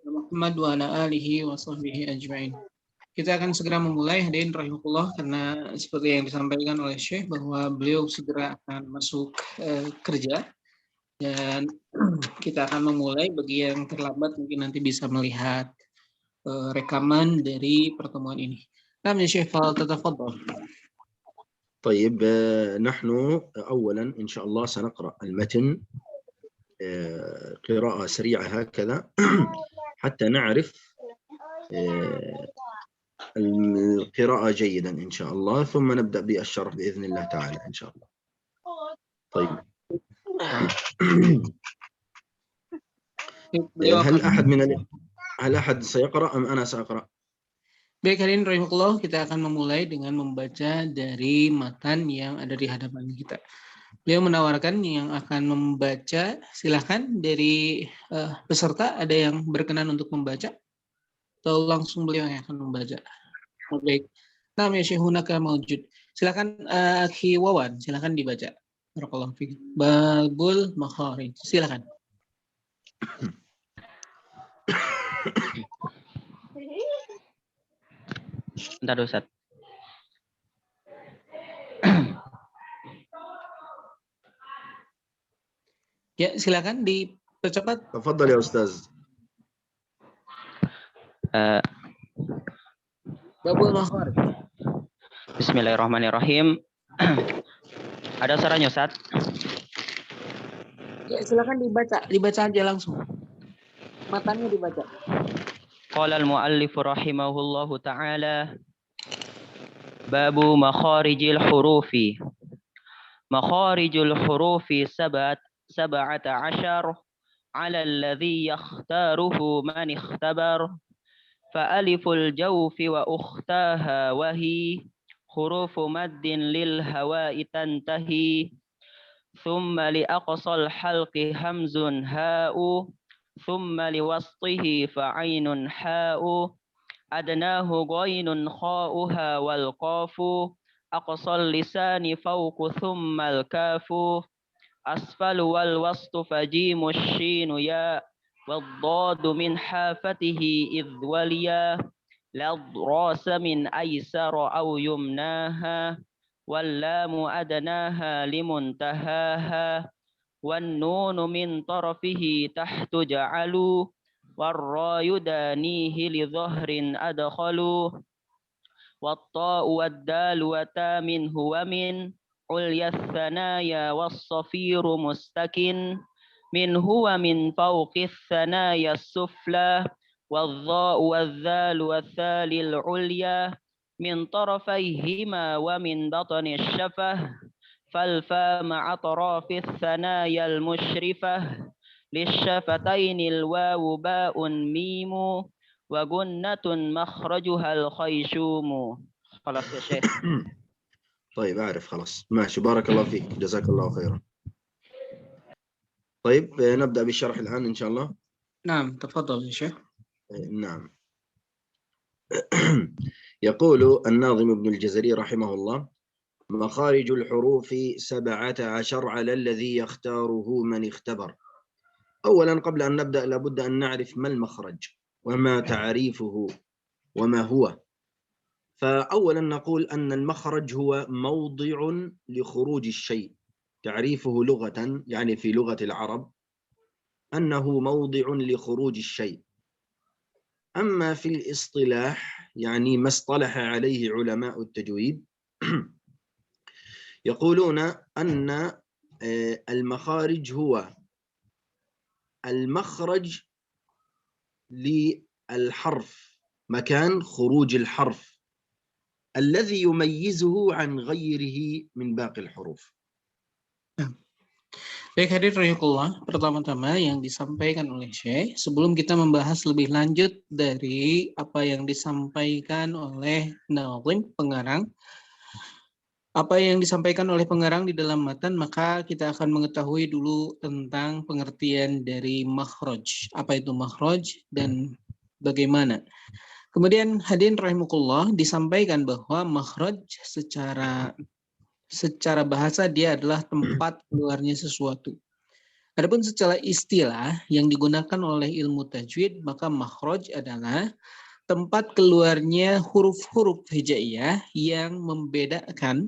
Muhammad wa ala alihi wa sahbihi ajma'in. Kita akan segera memulai, hadirin rahimahullah, karena seperti yang disampaikan oleh Syekh bahwa beliau segera akan masuk kerja, dan kita akan memulai. Bagi yang terlambat mungkin nanti bisa melihat rekaman dari pertemuan ini. Nah, Syekh, falyatafaddal. طيب نحن أولا إن شاء الله سنقرأ المتن قراءة سريعة هكذا حتى نعرف القراءة جيدا إن شاء الله، ثم نبدأ بالشرح بإذن الله تعالى إن شاء الله. طيب هل أحد سيقرأ أم أنا سأقرأ؟ Baik, hadirin rahimahullah, kita akan memulai dengan membaca dari matan yang ada di hadapan kita. Beliau menawarkan yang akan membaca, silahkan dari peserta ada yang berkenan untuk membaca atau langsung beliau yang akan membaca. Baik, nama Syekhunaka Maujud. Silahkan Akhi Wawan, silahkan dibaca. Barakallahu fiik. Babul Makharij, silahkan. Bentar, Ustaz. Ya, silakan dipercepat. Tafadhal ya Ustaz. Babul Makharij. Bismillahirrahmanirrahim. Ada suaranya, Ustaz? Ya, silakan dibaca aja langsung. Matanya dibaca. Qala al-muallif rahimahullahu ta'ala babu makharijil hurufi. Makharijul hurufi sab'ata ashar ala alladhi yakhtaruhu man ikhtabar fa aliful jawfi wa ukhtaha wa hi hurufu maddin lil hawa'i tantahi thumma li aqsal halqi hamzun ha'u ثم لوسطه فعين حاء أدناه غين خاؤها والقاف أقصى اللسان فوق ثم الكاف أسفل والوسط فجيم الشين ياء والضاد من حافته إذ وليا للراس من أيسر أو يمناها واللام أدناها لمنتهاها والنون من طرفه تحت جعلوا والراء يدانيه لظهر أدخلوا والطاء والدال وتا منه ومن عليا الثنايا والصفير مستكن من هو من فوق الثنايا السفلى والظاء والذال والثال العليا من طرفيهما ومن بطن الشفة فالفاء مع أطراف الثنايا المشرفة للشفتين الواو باء ميم وجنة مخرجها الخيشوم. خلاص يا شيخ. طيب أعرف خلاص، ماشي، بارك الله فيك، جزاك الله خيرا. طيب نبدأ بالشرح الآن إن شاء الله. نعم، تفضل يا شيخ. نعم. يقول الناظم ابن الجزري رحمه الله: مخارج الحروف 17 على الذي يختاره من اختبر. أولا قبل أن نبدأ لابد أن نعرف ما المخرج وما تعريفه وما هو. فأولا نقول أن المخرج هو موضع لخروج الشيء. تعريفه لغة يعني في لغة العرب أنه موضع لخروج الشيء. أما في الاصطلاح يعني ما اصطلح عليه علماء التجويد يقولون أن المخارج هو المخرج للحرف، مكان خروج الحرف الذي يميزه عن غيره من باقي الحروف. Baik, hadirin rahimahullah, pertama-tama yang disampaikan oleh Syekh sebelum kita membahas lebih lanjut dari apa yang disampaikan oleh nazim pengarang, apa yang disampaikan oleh pengarang di dalam matan, maka kita akan mengetahui dulu tentang pengertian dari makhraj. Apa itu makhraj dan bagaimana? Kemudian hadirin rahimakumullah, disampaikan bahwa makhraj secara bahasa dia adalah tempat keluarnya sesuatu. Adapun secara istilah yang digunakan oleh ilmu tajwid, maka makhraj adalah tempat keluarnya huruf-huruf hijaiyah yang membedakan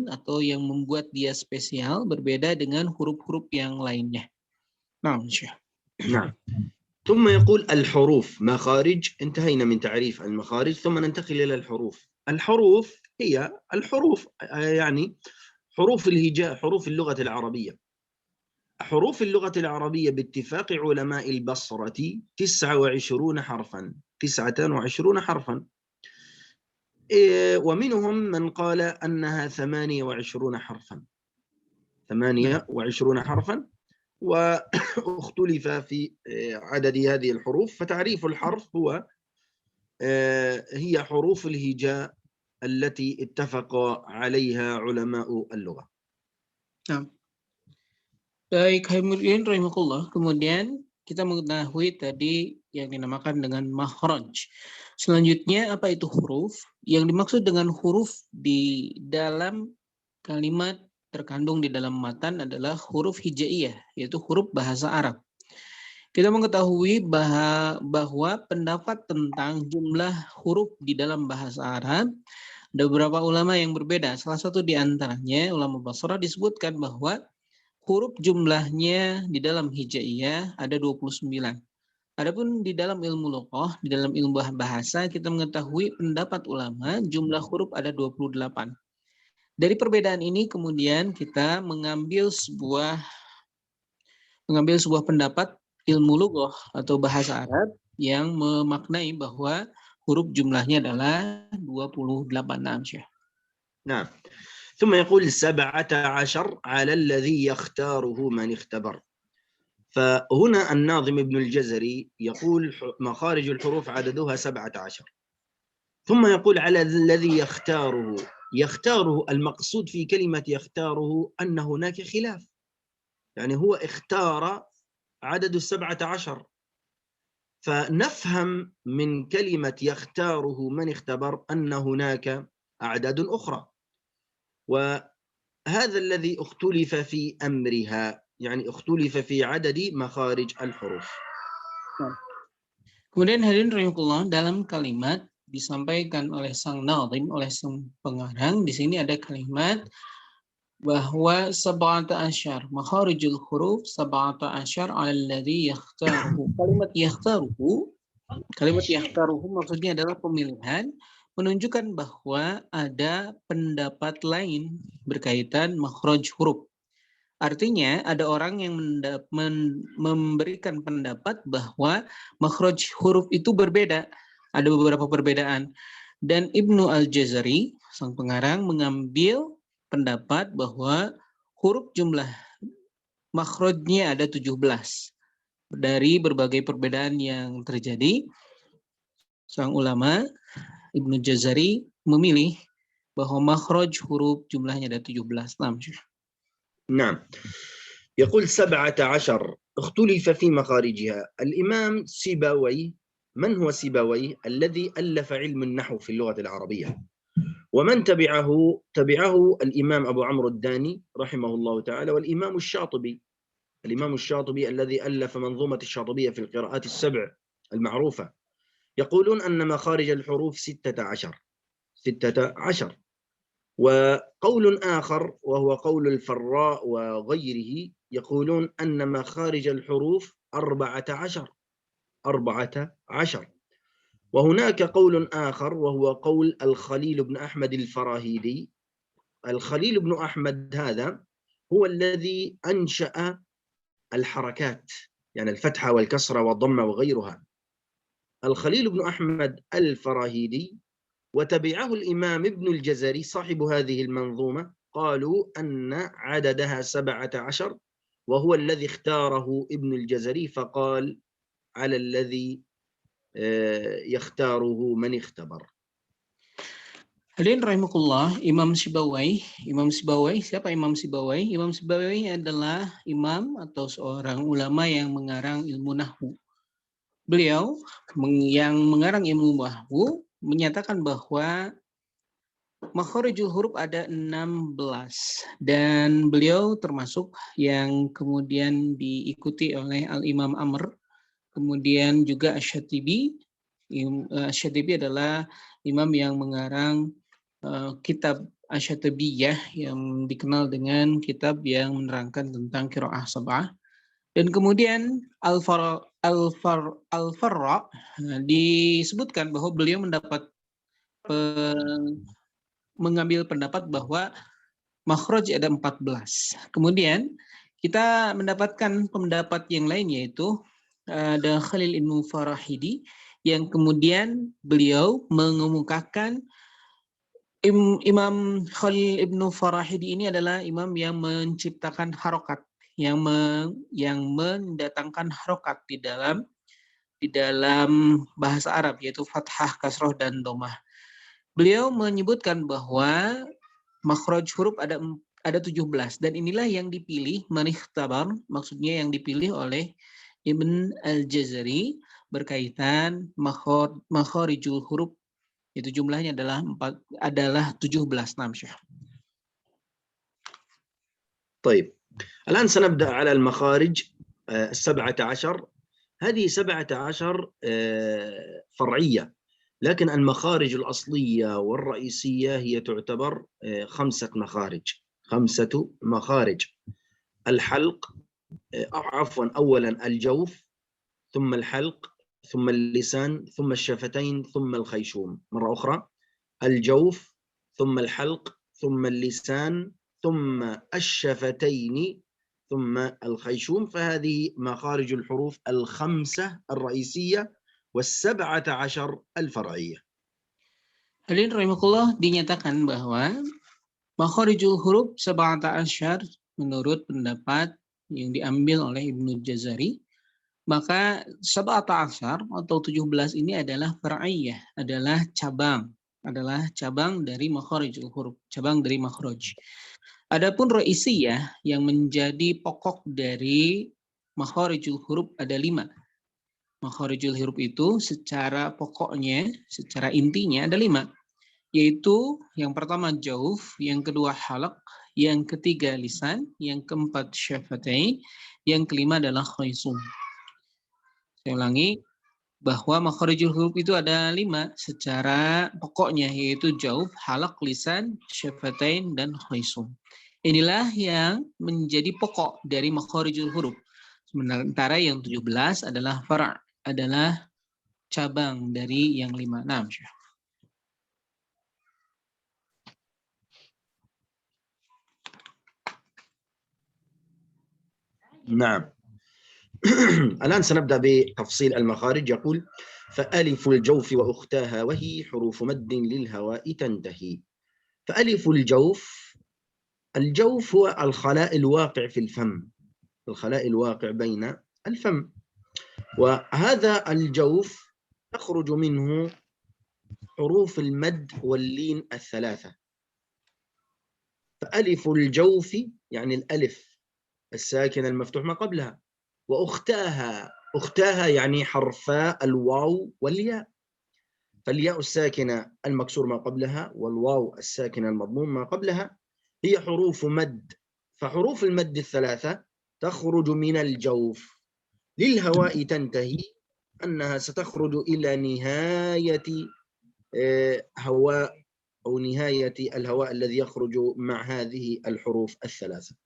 atau yang membuat dia spesial berbeda dengan huruf-huruf yang lainnya. Nah, Syekh. نعم. ثم يقول الحروف مخارج. انتهينا من تعريف المخارج، ثم ننتقل إلى الحروف. الحروف هي الحروف يعني حروف الهجاء، حروف اللغة العربية. حروف اللغة العربية باتفاق علماء البصرة 29 حرفا، 29 حرفا، ومنهم من قال أنها 28 حرفا، 28 حرفا، واختلف في عدد هذه الحروف. فتعريف الحرف هو هي حروف الهجاء التي اتفق عليها علماء اللغة. Nah, baik, Haimuddin rahimahullah. Kemudian kita mengetahui tadi yang dinamakan dengan makhraj. Selanjutnya, apa itu huruf? Yang dimaksud dengan huruf di dalam kalimat terkandung di dalam matan adalah huruf hijaiyah, yaitu huruf bahasa Arab. Kita mengetahui bahwa pendapat tentang jumlah huruf di dalam bahasa Arab, ada beberapa ulama yang berbeda. Salah satu di antaranya, ulama Basrah, disebutkan bahwa huruf jumlahnya di dalam hijaiyah ada 29. Adapun di dalam ilmu lughah, di dalam ilmu bahasa, kita mengetahui pendapat ulama jumlah huruf ada 28. Dari perbedaan ini kemudian kita mengambil sebuah pendapat ilmu lughah atau bahasa Arab yang memaknai bahwa huruf jumlahnya adalah 28. Syekh. نعم. ثم يقول 17 على الذي يختاره من اختبر. فهنا الناظم ابن الجزري يقول مخارج الحروف عددها 17. ثم يقول على الذي يختاره. يختاره، المقصود في كلمة يختاره أن هناك خلاف، يعني هو اختار عدد 17. فنفهم من كلمة يختاره من اختبر أن هناك أعداد أخرى، وهذا الذي اختلف في أمرها، يعني اختلف في عدد مخارج الحروف. Kemudian hadirin rahimahullah, dalam kalimat disampaikan oleh sang nazim, oleh sang pengarang, di sini ada kalimat bahwa 17 makharijul huruf 17 alladzi yakhtaruhu. Kalimat yakhtaruhu maksudnya adalah pemilihan, menunjukkan bahwa ada pendapat lain berkaitan makhraj huruf. Artinya ada orang yang memberikan pendapat bahwa makhraj huruf itu berbeda. Ada beberapa perbedaan. Dan Ibnu Al-Jazari, sang pengarang, mengambil pendapat bahwa huruf jumlah makhrajnya ada 17. Dari berbagai perbedaan yang terjadi, sang ulama Ibnu Jazari memilih bahwa makhraj huruf jumlahnya ada 17. نعم. يقول 17 اختلف في مخارجها. الإمام سيبويه. من هو سيبويه؟ الذي ألف علم النحو في اللغة العربية، ومن تبعه الإمام أبو عمرو الداني رحمه الله تعالى، والإمام الشاطبي. الإمام الشاطبي الذي ألف منظومة الشاطبية في القراءات السبع المعروفة، يقولون أن مخارج الحروف 16. وقول آخر وهو قول الفراء وغيره يقولون أن مخارج الحروف 14. وهناك قول آخر وهو قول الخليل بن أحمد الفراهيدي. الخليل بن أحمد هذا هو الذي أنشأ الحركات، يعني الفتحة والكسرة والضمة وغيرها. الخليل بن أحمد الفراهيدي وتبعه الإمام ابن الجزري صاحب هذه المنظومة، قالوا أن عددها 17، وهو الذي اختاره ابن الجزري، فقال على الذي يختاره من اختبر. Hadirin rahimakumullah, Imam Sibawai, siapa Imam Sibawai? Imam Sibawai adalah imam atau seorang ulama yang mengarang ilmu nahwu. Beliau yang mengarang ilmu nahwu menyatakan bahwa Makharijul huruf ada 16 dan beliau termasuk yang kemudian diikuti oleh Al-Imam Amr, kemudian juga Asy-Syatibi. Asy-Syatibi adalah imam yang mengarang kitab Asy-Syatibiyah yang dikenal dengan kitab yang menerangkan tentang qiraah sab'ah. Dan kemudian Al-Farra disebutkan bahwa beliau mengambil pendapat bahwa makhraj ada 14. Kemudian kita mendapatkan pendapat yang lain, yaitu ada Khalil Ibnu Farahidi yang kemudian beliau mengemukakan Imam Khalil Ibnu Farahidi ini adalah imam yang menciptakan harokat, yang mendatangkan harokat di dalam bahasa Arab, yaitu fathah, kasroh, dan domah. Beliau menyebutkan bahwa makhraj huruf ada 17 dan inilah yang dipilih manikhtabar, maksudnya yang dipilih oleh Ibn Al-Jazari berkaitan makharijul huruf, itu jumlahnya adalah 17. Naam, Syekh. طيب الآن سنبدأ على المخارج 17. هذه 17 فرعية، لكن المخارج الأصلية والرئيسية هي تعتبر 5 مخارج. 5 مخارج: الحلق، عفوا أولا الجوف، ثم الحلق، ثم اللسان، ثم الشفتين، ثم الخيشوم. مرة أخرى: الجوف، ثم الحلق، ثم اللسان، ثم الشفتين، ثم الخيشوم. فهذه مخارج الحروف 5 الرئيسية وال17 الفرعية. Hadirin rahimakumullah, dinyatakan bahwa makharijul huruf 17 menurut pendapat yang diambil oleh Ibnu Jazari, maka 17 atau 17 ini adalah far'iyah, adalah cabang dari makharijul huruf, cabang dari makhraj. Adapun ra'isiyah yang menjadi pokok dari makharijul huruf ada 5. Makharijul huruf itu secara pokoknya, secara intinya ada 5, yaitu yang pertama jauf, yang kedua halaq, yang ketiga lisan, yang keempat syafatain, yang kelima adalah khaisum. Saya ulangi bahwa makharijul huruf itu ada 5 secara pokoknya, yaitu jauf, halaq, lisan, syafatain, dan khaisum. Inilah yang menjadi pokok dari makharijul huruf. Sementara yang 17 adalah fara', adalah cabang dari yang 5. Nah, نعم. الآن سنبدأ بتفصيل المخارج. يقول: فألف الجوف وأختاها وهي حروف مد للهواء تنتهي. فألف الجوف هو الخلاء الواقع في الفم، الخلاء الواقع بين الفم، وهذا الجوف تخرج منه حروف المد واللين 3. فألف الجوف يعني الألف الساكنة المفتوح ما قبلها، وأختاها يعني حرفا الواو والياء. فالياء الساكنة المكسور ما قبلها والواو الساكنة المضموم ما قبلها هي حروف مد. فحروف المد 3 تخرج من الجوف للهواء تنتهي، أنها ستخرج إلى نهاية هواء أو نهاية الهواء الذي يخرج مع هذه الحروف 3.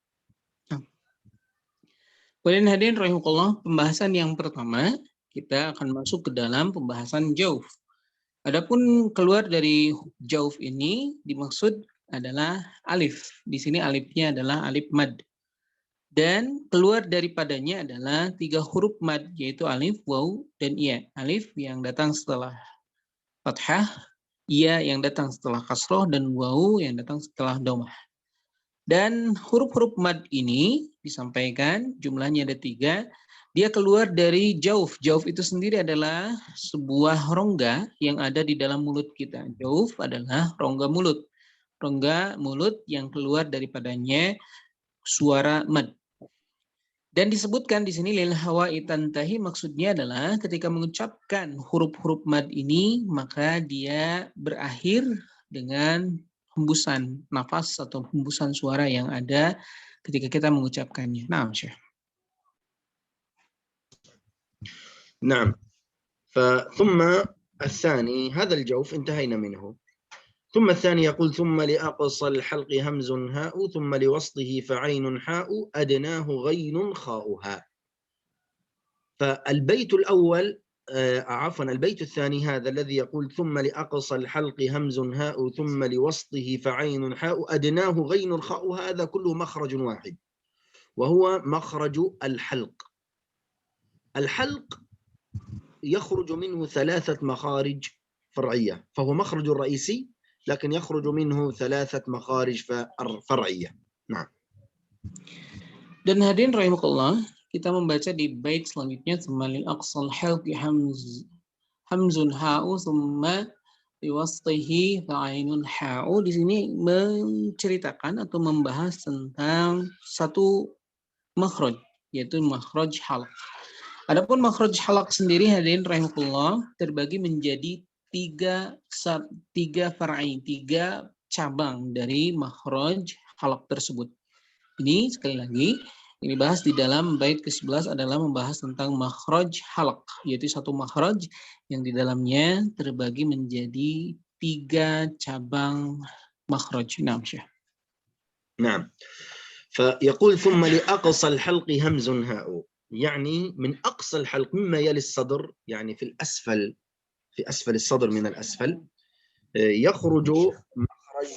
Kemudian hadirin rahimakumullah, pembahasan yang pertama kita akan masuk ke dalam pembahasan jauf. Adapun keluar dari jauf ini dimaksud adalah alif. Di sini alifnya adalah alif mad. Dan keluar daripadanya adalah 3 huruf mad, yaitu alif, waw, dan iya. Alif yang datang setelah fathah, iya yang datang setelah kasroh, dan waw yang datang setelah domah. Dan huruf-huruf mad ini disampaikan jumlahnya ada 3. Dia keluar dari jauf. Jauf itu sendiri adalah sebuah rongga yang ada di dalam mulut kita. Jauf adalah rongga mulut. Rongga mulut yang keluar daripadanya suara mad. Dan disebutkan di sini lil hawa'i tantahi, maksudnya adalah ketika mengucapkan huruf-huruf mad ini maka dia berakhir dengan hembusan nafas atau hembusan suara yang ada ketika kita mengucapkannya. Nah, Syekh. نعم. ثم الثاني هذا الجوف انتهينا منه. ثم الثاني يقول ثم لأقصى الحلق همز هاء ثم لوسطه فعين حاء أدناه غين خاؤها. فالبيت الأول عفوا البيت الثاني هذا الذي يقول ثم لأقصى الحلق همز هاء ثم لوسطه فعين حاء أدناه غين خاء، هذا كله مخرج واحد وهو مخرج الحلق. الحلق يخرج منه 3 مخارج فرعية، فهو مخرج الرئيسي لكن يخرج منه 3 مخارج فرعية. نعم. Dan hadirin rahimakumullah, kita membaca di bait selanjutnya Tsumalil aqsal halqi hamzun ha'u tsumma liwasṭihi fa'ainun ha'u. Di sini menceritakan atau membahas tentang satu makhraj, yaitu makhraj halq. Adapun makhraj halq sendiri hadirin rahimakumullah terbagi menjadi 3 far'i, 3 cabang dari makhraj halq tersebut. Ini sekali lagi ini bahas di dalam bait ke-11 adalah membahas tentang makhraj halq, yaitu satu makhraj yang di dalamnya terbagi menjadi 3 cabang makhraj. Naam, Syekh. نعم. فيقول ثم لأقصى الحلق همز هاء، يعني من أقصى الحلق مما يلي الصدر، يعني في أسفل الصدر من الأسفل يخرج مخرج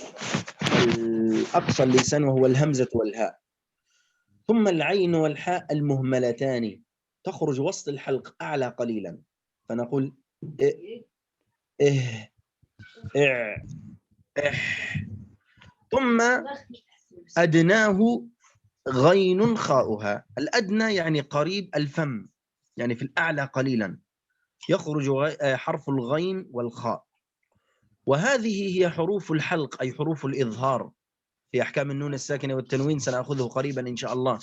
أقصى اللسان وهو الهمزة والهاء، ثم العين والحاء المهملتان تخرج وسط الحلق أعلى قليلا، فنقول ثم أدناه غين خاؤها. الأدنى يعني قريب الفم، يعني في الأعلى قليلا يخرج حرف الغين والخاء، وهذه هي حروف الحلق أي حروف الإظهار في أحكام النون الساكنة والتنوين، سنأخذه قريبا إن شاء الله.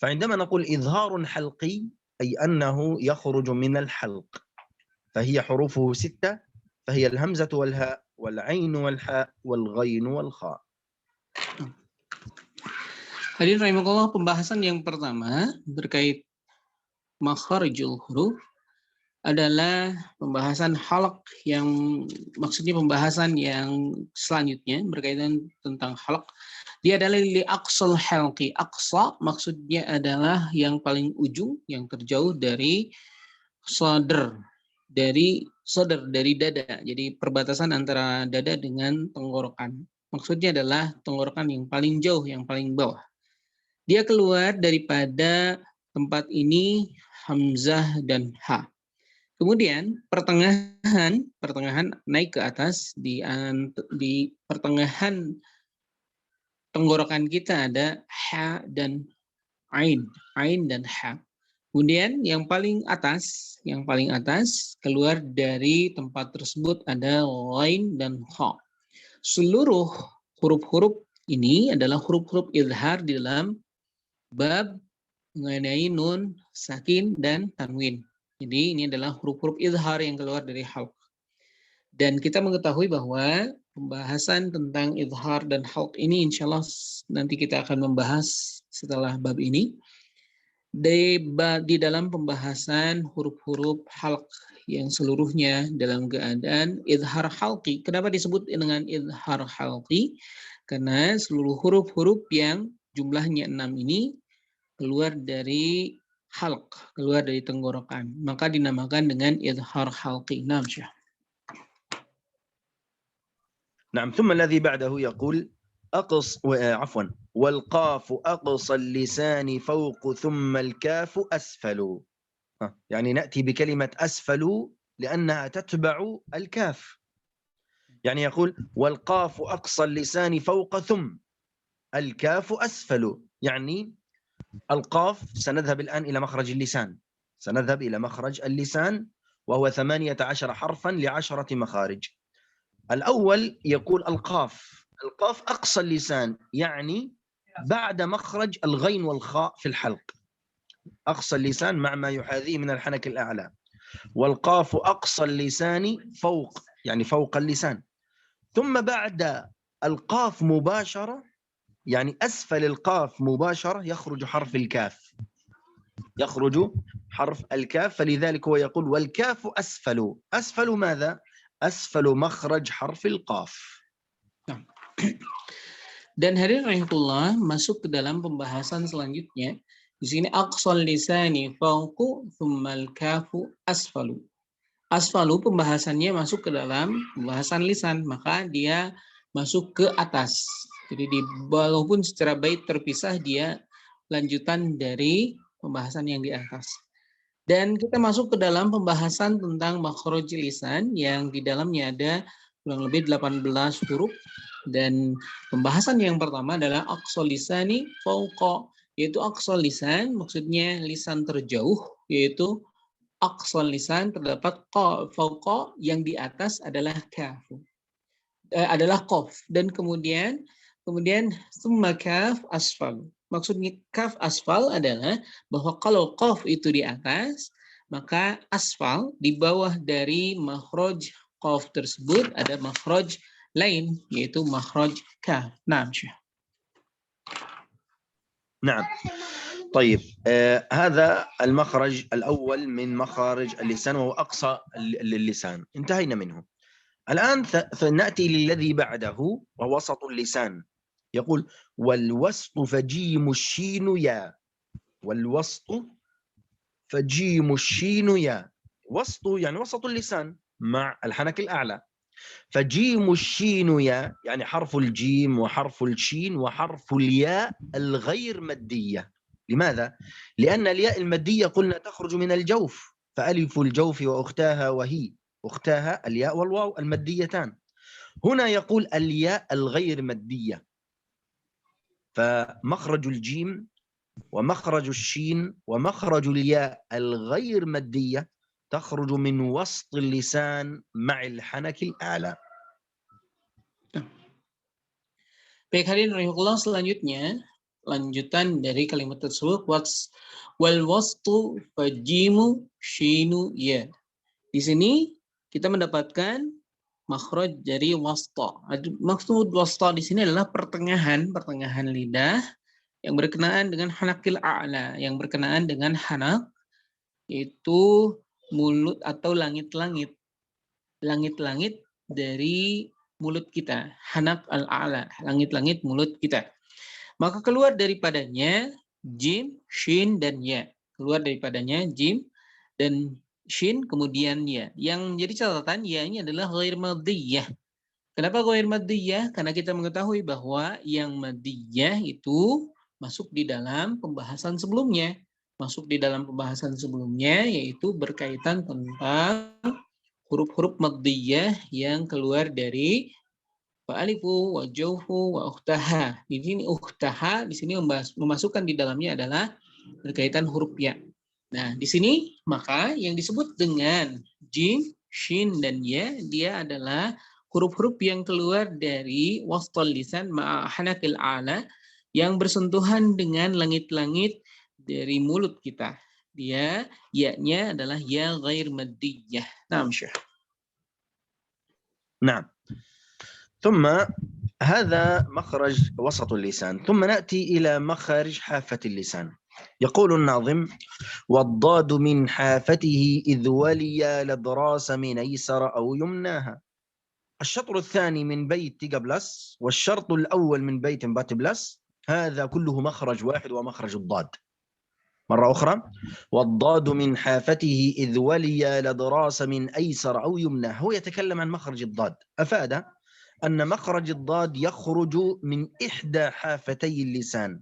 فعندما نقول إظهار حلقي أي أنه يخرج من الحلق، فهي حروفه 6، فهي الهمزة والهاء والعين والحاء والغين والخاء. Hadirin rahimakumullah, pembahasan yang pertama terkait makharijul huruf adalah pembahasan halq, yang maksudnya pembahasan yang selanjutnya berkaitan tentang halq. Dia adalah li aqsal halqi. Aqsa maksudnya adalah yang paling ujung, yang terjauh dari sadr, dari dada. Jadi perbatasan antara dada dengan tenggorokan. Maksudnya adalah tenggorokan yang paling jauh, yang paling bawah. Dia keluar daripada tempat ini hamzah dan ha. Kemudian pertengahan naik ke atas, di pertengahan tenggorokan kita ada ha dan ain dan ha. Kemudian yang paling atas keluar dari tempat tersebut ada ghain dan kha. Seluruh huruf-huruf ini adalah huruf-huruf izhar di dalam bab mengenai nun, sakin, dan tanwin. Jadi ini adalah huruf-huruf izhar yang keluar dari halq. Dan kita mengetahui bahwa pembahasan tentang izhar dan halq ini insya Allah nanti kita akan membahas setelah bab ini. Di dalam pembahasan huruf-huruf halq yang seluruhnya dalam keadaan izhar halqi. Kenapa disebut dengan izhar halqi? Karena seluruh huruf-huruf yang jumlahnya 6 ini keluar dari halq, keluar dari tenggorokan. Maka dinamakan dengan izhar halqi. Naam, Syekh. نعم. ثم الذي بعده يقول والقاف أقصى اللسان فوق ثم الكاف أسفل. يعني نأتي بكلمة أسفل لأنها تتبع الكاف. يعني يقول والقاف أقصى اللسان فوق ثم الكاف أسفل، يعني القاف سنذهب الآن إلى مخرج اللسان، وهو 18 حرفا ل10 مخارج. الأول يقول القاف أقصى اللسان، يعني بعد مخرج الغين والخاء في الحلق، أقصى اللسان مع ما يحاذيه من الحنك الأعلى. والقاف أقصى اللسان فوق، يعني فوق اللسان. ثم بعد القاف مباشرة، يعني أسفل القاف مباشرة يخرج حرف الكاف، يخرج حرف الكاف، فلذلك هو يقول والكاف أسفل. أسفل ماذا؟ أسفل مخرج حرف القاف. Dan hadirin rahimahullah, masuk ke dalam pembahasan selanjutnya. Di sini aqsal lisani fawqu thummal kafu asfalu. Asfalu pembahasannya masuk ke dalam pembahasan lisan, maka dia masuk ke atas. Jadi walaupun secara bait terpisah, dia lanjutan dari pembahasan yang di atas. Dan kita masuk ke dalam pembahasan tentang makhraj lisan yang di dalamnya ada kurang lebih 18 huruf. Dan pembahasan yang pertama adalah aqsal lisani fawqa, yaitu aqsal lisan maksudnya lisan terjauh, yaitu aqsal lisan terdapat qa, fawqa yang di atas adalah kafu, adalah qaf, dan kemudian summa kaf asfal. Maksudnya kaf asfal adalah bahwa kalau qaf itu di atas, maka asfal di bawah dari makhraj qaf tersebut ada makhraj lain, yaitu makhraj kaf. Naam, Syekh. نعم. طيب هذا المخرج الأول من مخارج اللسان وهو أقصى اللسان، انتهينا منه. الآن نأتي للذي بعده وهو وسط اللسان. يقول والوسط فجيم الشين يا، والوسط فجيم الشين يا. وسط يعني وسط اللسان مع الحنك الأعلى. فجيم الشين يا يعني حرف الجيم وحرف الشين وحرف الياء الغير مدية. لماذا؟ لأن الياء المدية قلنا تخرج من الجوف، فألف الجوف وأختاها وهي، أختاها الياء والواو المديتان. هنا يقول الياء الغير مدية، فمخرج الجيم ومخرج الشين ومخرج الياء الغير مدية تخرج من وسط اللسان مع الحنك الأعلى. Baik, hadirin rahimahullah, selanjutnya lanjutan dari kalimat tersebut, wal wastu fajimu shinu ya. Di sini kita mendapatkan makhraj dari wasta. Maksud wasta di sini adalah pertengahan lidah yang berkenaan dengan hanakil a'la, yang berkenaan dengan hanak, yaitu mulut atau langit-langit dari mulut kita, hanak al-a'la, langit-langit mulut kita. Maka keluar daripadanya jim, shin, dan ya. Keluar daripadanya jim dan shin, kemudian ya. Yang menjadi catatan, ya ini adalah ghair madiyah. Kenapa ghair madiyah? Karena kita mengetahui bahwa yang madiyah itu masuk di dalam pembahasan sebelumnya. Yaitu berkaitan tentang huruf-huruf madiyah yang keluar dari fa'alifu wa jawfu wa ukhtaha. Di sini ukhtaha di sini memasukkan di dalamnya adalah berkaitan huruf ya. Nah, di sini maka yang disebut dengan jim, shin, dan ya, dia adalah huruf-huruf yang keluar dari wastal lisan ma'a hanakil a'la yang bersentuhan dengan langit-langit dari mulut kita. Dia ya-nya adalah ya ghair maddiyah. Naam, Syekh. نعم. ثم هذا مخرج وسط اللسان، ثم نأتي إلى مخارج حافة اللسان. يقول الناظم والضاد من حافته إذ ولي لدراس من أيسر أو يمناها. الشطر الثاني من بيت قبلس والشرط الأول من بيت بات بلس، هذا كله مخرج واحد ومخرج الضاد. مرة أخرى والضاد من حافته إذ ولي لدراس من أيسر أو يمنى. هو يتكلم عن مخرج الضاد، أفاد أن مخرج الضاد يخرج من إحدى حافتي اللسان.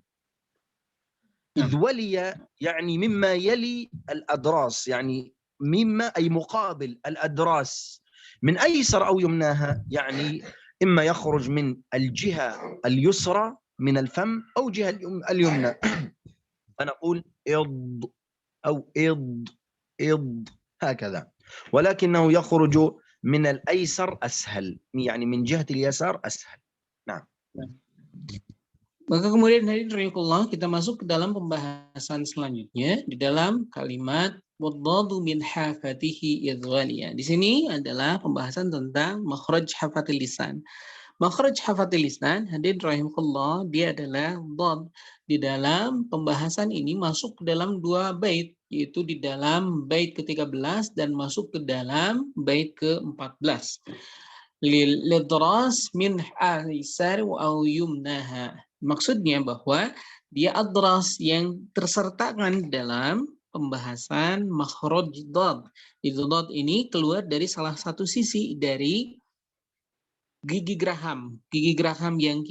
إذ ولي يعني مما يلي الأدراس، يعني مما أي مقابل الأدراس. من أيسر أو يمناها يعني إما يخرج من الجهة اليسرى من الفم أو جهة اليمنى. أنا أقول إض أو إض هكذا، ولكنه يخرج من الأيسر أسهل، يعني من جهة اليسار أسهل. نعم. Maka kemudian hadirin rahimahullah, kita masuk ke dalam pembahasan selanjutnya di dalam kalimat waddadu min hafatihi idghaliya. Di sini adalah pembahasan tentang makhraj hafatil lisan. Makhraj hafatil lisan, hadirin rahimakumullah, dia adalah dhad. Di dalam pembahasan ini masuk ke dalam 2 bait, yaitu di dalam bait ke-13 dan masuk ke dalam bait ke-14. Lidras min alisar au yumnaha. Maksudnya bahwa dia adras yang tersertakan dalam pembahasan makhraj dhad. Itu dhad ini keluar dari salah satu sisi dari gigi geraham yang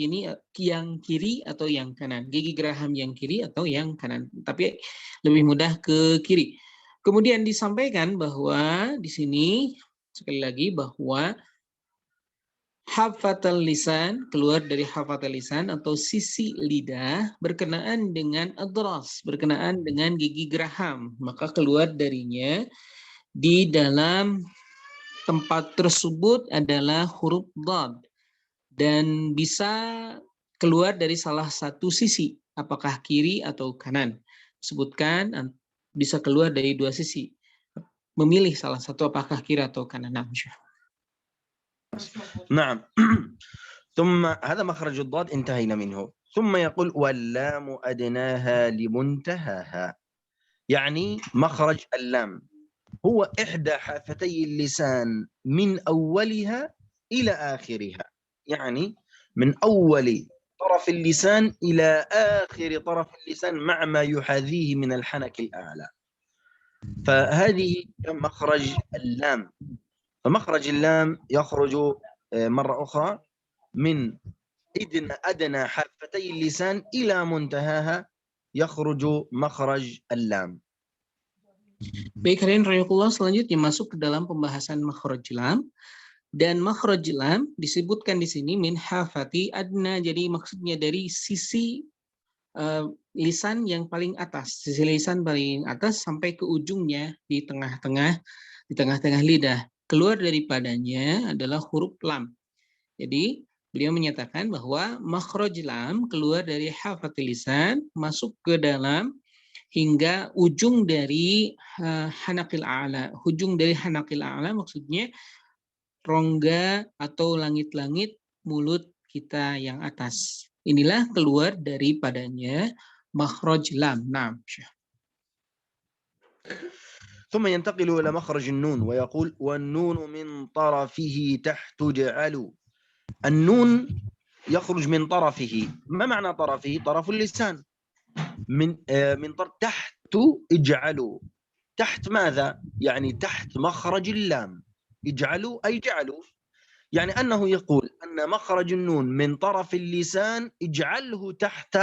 kiri atau yang kanan, gigi geraham yang kiri atau yang kanan, tapi lebih mudah ke kiri. Kemudian disampaikan bahwa di sini sekali lagi bahwa hafatal lisan keluar dari hafatal lisan atau sisi lidah berkenaan dengan adras, berkenaan dengan gigi geraham, maka keluar darinya di dalam tempat tersebut adalah huruf dhad dan bisa keluar dari salah satu sisi, apakah kiri atau kanan. Sebutkan bisa keluar dari 2 sisi. Memilih salah satu apakah kiri atau kanan. نعم. ثم هذا مخرج الضاد انتهينا منه. ثم يقول واللام أدناها لمنتهاها، يعني مخرج اللام هو إحدى حافتي اللسان من أولها إلى آخرها، يعني من أول طرف اللسان إلى آخر طرف اللسان مع ما يحاذيه من الحنك الأعلى. فهذه مخرج اللام. فمخرج اللام يخرج مرة أخرى من أدنى حافتي اللسان إلى منتهاها، يخرج مخرج اللام. Baik, hadirin rahimakumullah, selanjutnya masuk ke dalam pembahasan makhraj lam. Dan makhraj lam disebutkan di sini min hafati adna, jadi maksudnya dari sisi lisan yang paling atas, sisi lisan paling atas sampai ke ujungnya di tengah-tengah lidah. Keluar daripadanya adalah huruf lam. Jadi beliau menyatakan bahwa makhraj lam keluar dari hafatil lisan masuk ke dalam hingga ujung dari hanaqil a'la. Ujung dari hanaqil a'la maksudnya rongga atau langit-langit mulut kita yang atas. Inilah keluar daripadanya makhraj lam. Naam. ثم ينتقل إلى مخرج النون ويقول والنون من طرفه تحت جعل. النون يخرج من طرفه. ما معنى طرفه؟ طرف اللسان. من تحت اجعلوا. تحت ماذا؟ يعني تحت مخرج اللام. اجعلوا أي جعلوا، يعني أنه يقول أن مخرج النون من طرف اللسان اجعله تحت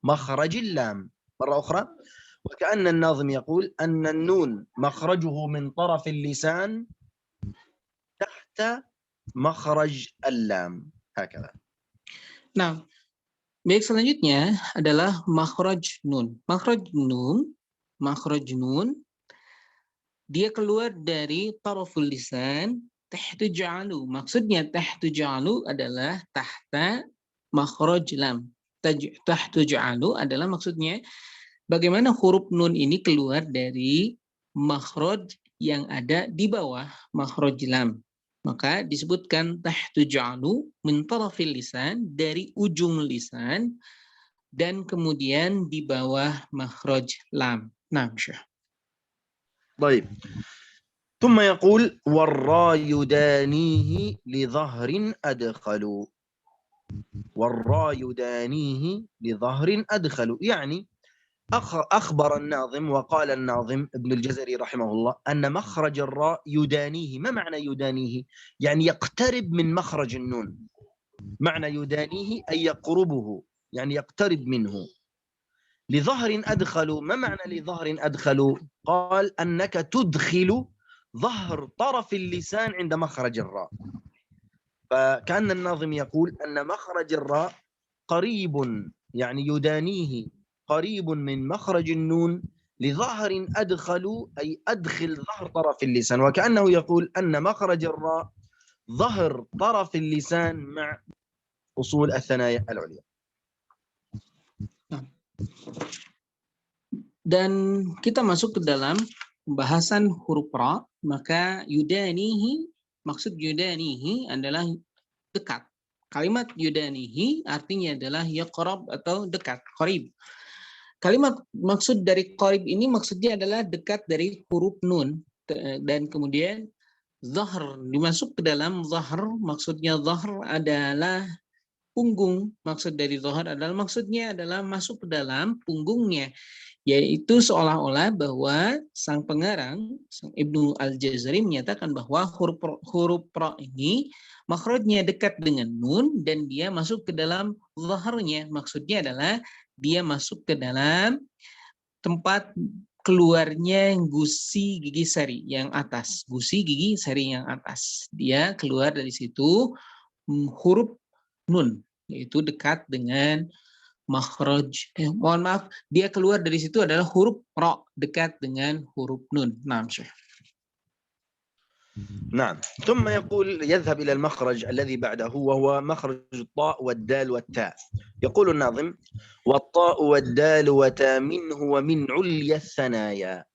مخرج اللام. مرة أخرى، وكأن الناظم يقول أن النون مخرجه من طرف اللسان تحت مخرج اللام، هكذا. Nah, baik, selanjutnya adalah makhraj nun. Makhraj nun dia keluar dari taraful lisan tahtu ja'alu. Maksudnya tahtu ja'alu adalah tahta makhraj lam. Tahtu ja'alu adalah maksudnya bagaimana huruf nun ini keluar dari makhraj yang ada di bawah makhraj lam. Maka disebutkan tahtu ja'alu min tarafil lisan, dari ujung lisan dan kemudian di bawah makhraj lam. Nah, Syekh. طيب. ثم يقول والراء يدانيه لظهر أدخل. والراء يدانيه لظهر أدخل، يعني أخبر الناظم وقال الناظم ابن الجزري رحمه الله أن مخرج الراء يدانيه. ما معنى يدانيه؟ يعني يقترب من مخرج النون. معنى يدانيه أي يقربه، يعني يقترب منه. لظهر أدخل. ما معنى لظهر أدخل؟ قال أنك تدخل ظهر طرف اللسان عند مخرج الراء. فكأن الناظم يقول أن مخرج الراء قريب، يعني يدانيه قريب من مخرج النون. لظهر أدخل أي أدخل ظهر طرف اللسان، وكأنه يقول أن مخرج الراء ظهر طرف اللسان مع أصول الثنايا العليا. Dan kita masuk ke dalam pembahasan huruf ra, maka yudanihi, maksud yudanihi adalah dekat. Kalimat yudanihi artinya adalah yaqrab atau dekat, qarib. Kalimat maksud dari qarib ini maksudnya adalah dekat dari huruf nun, dan kemudian zahr dimasuk ke dalam zahr, maksudnya zahr adalah punggung. Maksud dari zahr adalah maksudnya adalah masuk ke dalam punggungnya, yaitu seolah-olah bahwa sang pengarang, sang Ibnu Al-Jazari menyatakan bahwa huruf ra ini makhrajnya dekat dengan nun dan dia masuk ke dalam zaharnya. Maksudnya adalah dia masuk ke dalam tempat keluarnya gusi gigi seri yang atas. Gusi gigi seri yang atas. Dia keluar dari situ huruf nun, yaitu dekat dengan makhraj. Mohon maaf, dia keluar dari situ adalah huruf ra, dekat dengan huruf nun. Naam, Syekh. نعم. ثم يقول يذهب إلى المخرج الذي بعده وهو مخرج الطاء والدال والتاء. يقول الناظم: والطاء والدال وتا منه ومن عليا الثنايا.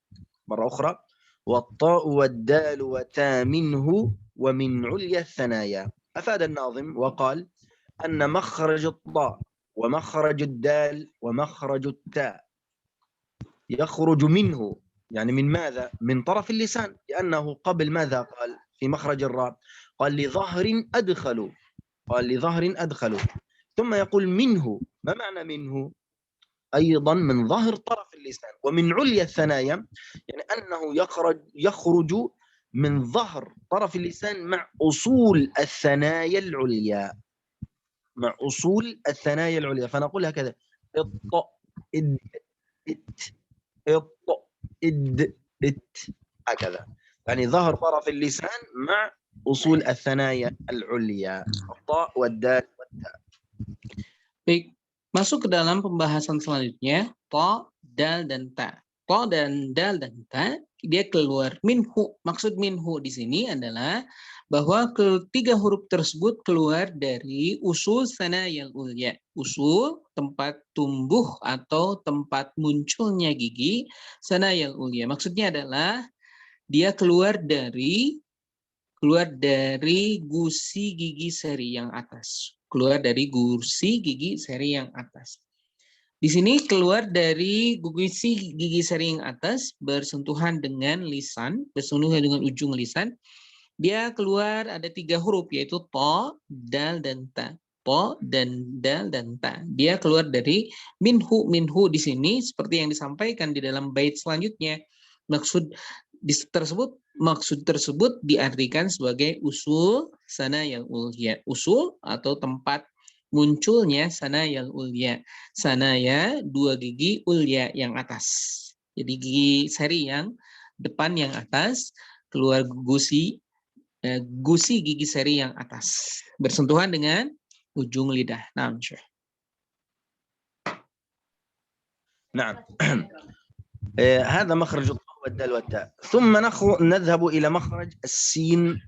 مرة أخرى: والطاء والدال وتا منه ومن عليا الثنايا. أفاد الناظم وقال أن مخرج الطاء ومخرج الدال ومخرج التاء يخرج منه، يعني من ماذا؟ من طرف اللسان، لأنه قبل ماذا قال في مخرج الراء؟ قال لظهر أدخلوا، قال لظهر أدخلوا. ثم يقول منه، ما معنى منه؟ أيضا من ظهر طرف اللسان. ومن عليا الثنايا يعني أنه يخرج من ظهر طرف اللسان مع أصول الثنايا العليا، مع أصول الثنايا العليا. فنقول هكذا: إط إد إت إط إد إت، هكذا، يعني ظهر طرف اللسان مع أصول الثنايا العليا، الطاء والدال والتاء. Baik, masuk ke dalam pembahasan selanjutnya, ta, dal, dan ta. Ta dan dal dan ta, dia keluar minhu. Maksud minhu di sini adalah bahwa ketiga huruf tersebut keluar dari usul sanayal ulya. Usul tempat tumbuh atau tempat munculnya gigi sanayal ulya. Maksudnya adalah dia keluar dari gusi gigi seri yang atas. Keluar dari gusi gigi seri yang atas. Di sini keluar dari gusi gigi seri yang atas bersentuhan dengan lisan, bersentuhan dengan ujung lisan. Dia keluar ada 3 huruf, yaitu ta, dal, dan ta. Ta dan dal dan ta. Dia keluar dari minhu. Minhu di sini seperti yang disampaikan di dalam bait selanjutnya. Maksud tersebut diartikan sebagai usul sanayal ulya. Usul atau tempat munculnya sanayal ulya. Sanaya 2 gigi ulya yang atas. Jadi gigi seri yang depan yang atas keluar gusi gigi seri yang atas bersentuhan dengan ujung lidah. Naam, Syekh. نعم. هذا مخرج الطاء والدال والتاء. ثم نذهب إلى مخرج السين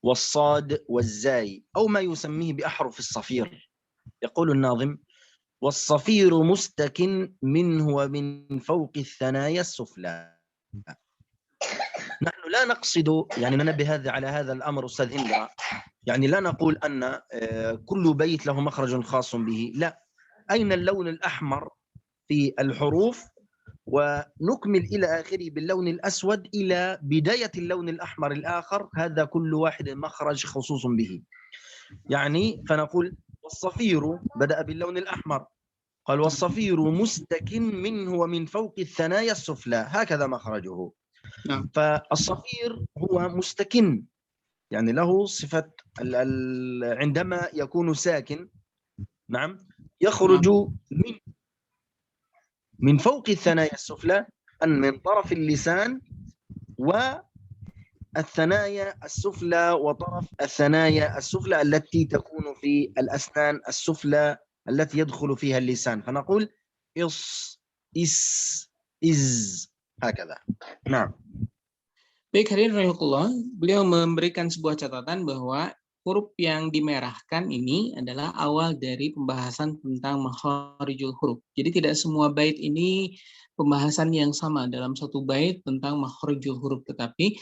والصاد والزاي، أو ما يسميه بأحرف الصفير. يقول الناظم: والصفير مستكن منه ومن فوق الثنايا السفلى. نحن لا نقصد، يعني ننبه على هذا الأمر أستاذ هند، يعني لا نقول أن كل بيت له مخرج خاص به، لا. أين اللون الأحمر في الحروف، ونكمل إلى آخره باللون الأسود إلى بداية اللون الأحمر الآخر، هذا كل واحد مخرج خصوص به. يعني فنقول والصفير بدأ باللون الأحمر، قال والصفير مستكن منه ومن فوق الثنايا السفلى، هكذا مخرجه. فالصفير هو مستكن، يعني له صفة عندما يكون ساكن، نعم، يخرج من فوق الثنايا السفلى، أن من طرف اللسان والثنايا السفلى وطرف الثنايا السفلى التي تكون في الأسنان السفلى التي يدخل فيها اللسان. فنقول إص إس إز، هكذا. نعم. Baik, hadirin rahimakumullah, beliau memberikan sebuah catatan bahwa huruf yang dimerahkan ini adalah awal dari pembahasan tentang makharijul huruf. Jadi tidak semua bait ini pembahasan yang sama dalam satu bait tentang makharijul huruf, tetapi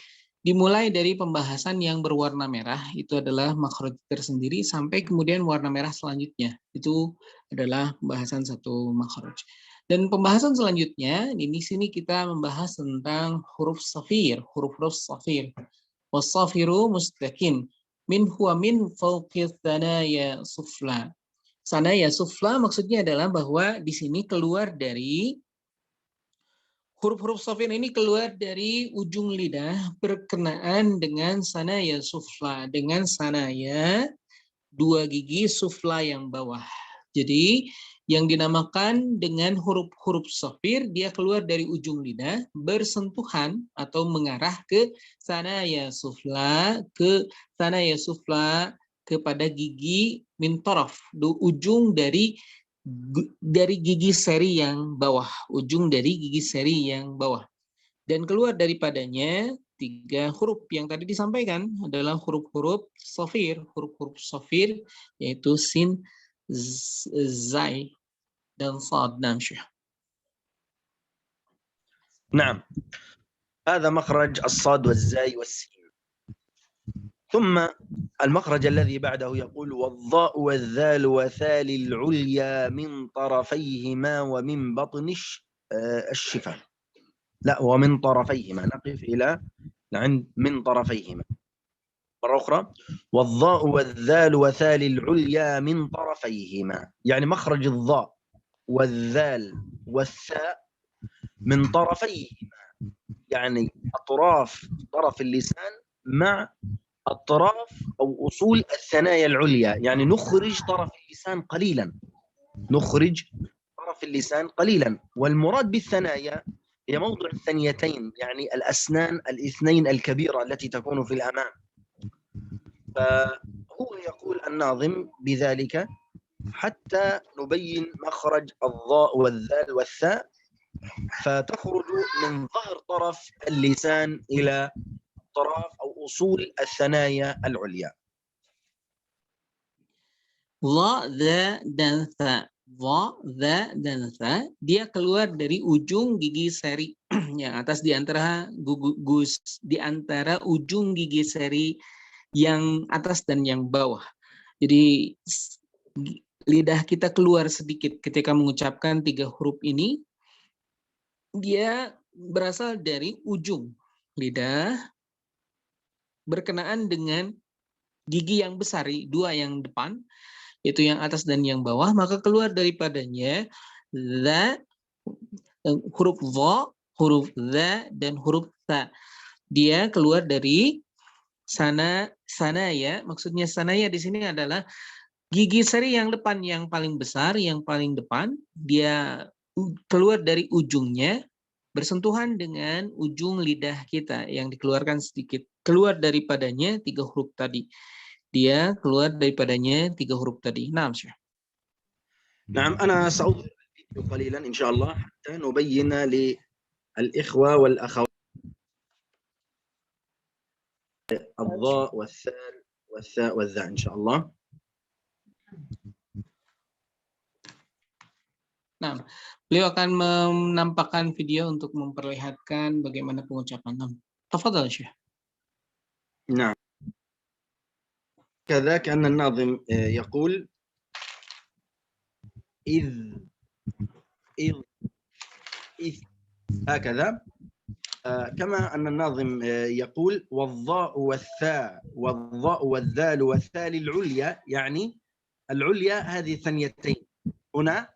Dimulai dari pembahasan yang berwarna merah, itu adalah makhraj tersendiri, sampai kemudian warna merah selanjutnya. Itu adalah pembahasan satu makhraj. Dan pembahasan selanjutnya, di sini kita membahas tentang huruf safir, huruf-huruf safir. Wasafiru mustakin, min huwa min fawqi thanaya sufla. Thanaya sufla maksudnya adalah bahwa di sini keluar dari huruf-huruf safir ini keluar dari ujung lidah berkenaan dengan sanaya sufla, dengan sanaya dua gigi sufla yang bawah. Jadi yang dinamakan dengan huruf-huruf safir, dia keluar dari ujung lidah bersentuhan atau mengarah ke sanaya sufla, kepada gigi min taraf, ujung dari gigi seri yang bawah, ujung dari gigi seri yang bawah. Dan keluar daripadanya tiga huruf yang tadi disampaikan adalah huruf-huruf safir, yaitu sin, zai, dan sad. نعم هذا مخرج الصاد والزاي والسين. ثم المخرج الذي بعده يقول والضاء والذال وثال العليا من طرفيهما ومن بطن الشفة. لا، ومن طرفيهما، نقف إلى عند من طرفيهما مرة أخرى. والضاء والذال وثال العليا من طرفيهما، يعني مخرج الضاء والذال والثاء من طرفيهما، يعني أطراف طرف اللسان مع الطراف أو أصول الثنايا العليا، يعني نخرج طرف اللسان قليلا، نخرج طرف اللسان قليلا. والمراد بالثنايا هي موضع الثنيتين، يعني الأسنان الاثنين الكبيرة التي تكون في الأمام. فهو يقول الناظم بذلك حتى نبين مخرج الضاء والذال والثاء، فتخرج من ظهر طرف اللسان إلى طرف أو أصول الثنايا العليا. Dha, dha, dan tha. Dha, dha, dan tha. Dia keluar dari ujung gigi seri yang atas di antara ujung gigi seri yang atas dan yang bawah. Jadi lidah kita keluar sedikit ketika mengucapkan tiga huruf ini. Dia berasal dari ujung lidah berkenaan dengan gigi yang besar, dua yang depan, itu yang atas dan yang bawah, maka keluar daripadanya huruf dha, huruf dha, dan huruf tha. Dia keluar dari sanaya, maksudnya sanaya di sini adalah gigi seri yang depan yang paling besar, yang paling depan, dia keluar dari ujungnya, bersentuhan dengan ujung lidah kita yang dikeluarkan sedikit. Keluar daripadanya tiga huruf tadi. Dia keluar daripadanya tiga huruf tadi. Naam, Syekh. نعم أنا سأوضح الفيديو قليلا إن شاء الله حتى نبين للإخوة والأخوات الضاء والثاء والثاء والذاء إن شاء الله. Nah, beliau akan menampakkan video untuk memperlihatkan bagaimana pengucapan. Tafadhal, Syekh. نعم كذا كأن الناظم يقول إذ هكذا، كما أن الناظم يقول والضاء والثاء والضاء والذال والثال العليا، يعني العليا هذه ثنيتين هنا،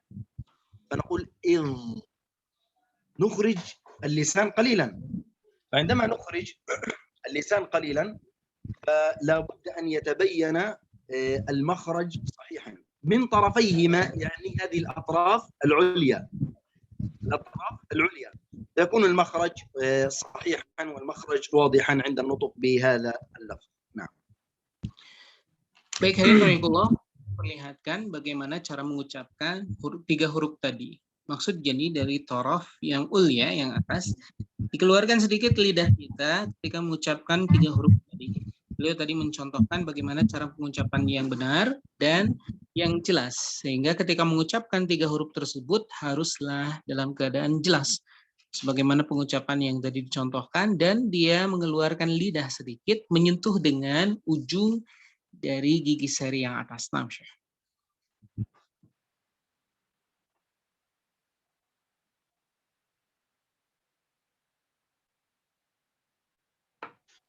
فنقول إذ، نخرج اللسان قليلا. فعندما نخرج اللسان قليلا فلا بد أن يتبين المخرج صحيحا من طرفيهما، يعني هذه الأطراف العليا، الأطراف العليا، يكون المخرج صحيحا والمخرج واضحا عند النطق بهذا اللفظ. نعم. Baik, hadirin perlihatkan bagaimana cara mengucapkan tiga huruf tadi. Maksud jadi dari torof yang ulya, yang atas, dikeluarkan sedikit lidah kita ketika mengucapkan tiga huruf tadi. Beliau tadi mencontohkan bagaimana cara pengucapan yang benar dan yang jelas. Sehingga ketika mengucapkan tiga huruf tersebut haruslah dalam keadaan jelas. sebagaimana pengucapan yang tadi dicontohkan, dan dia mengeluarkan lidah sedikit menyentuh dengan ujung dari gigi seri yang atas. Nah, Syekh.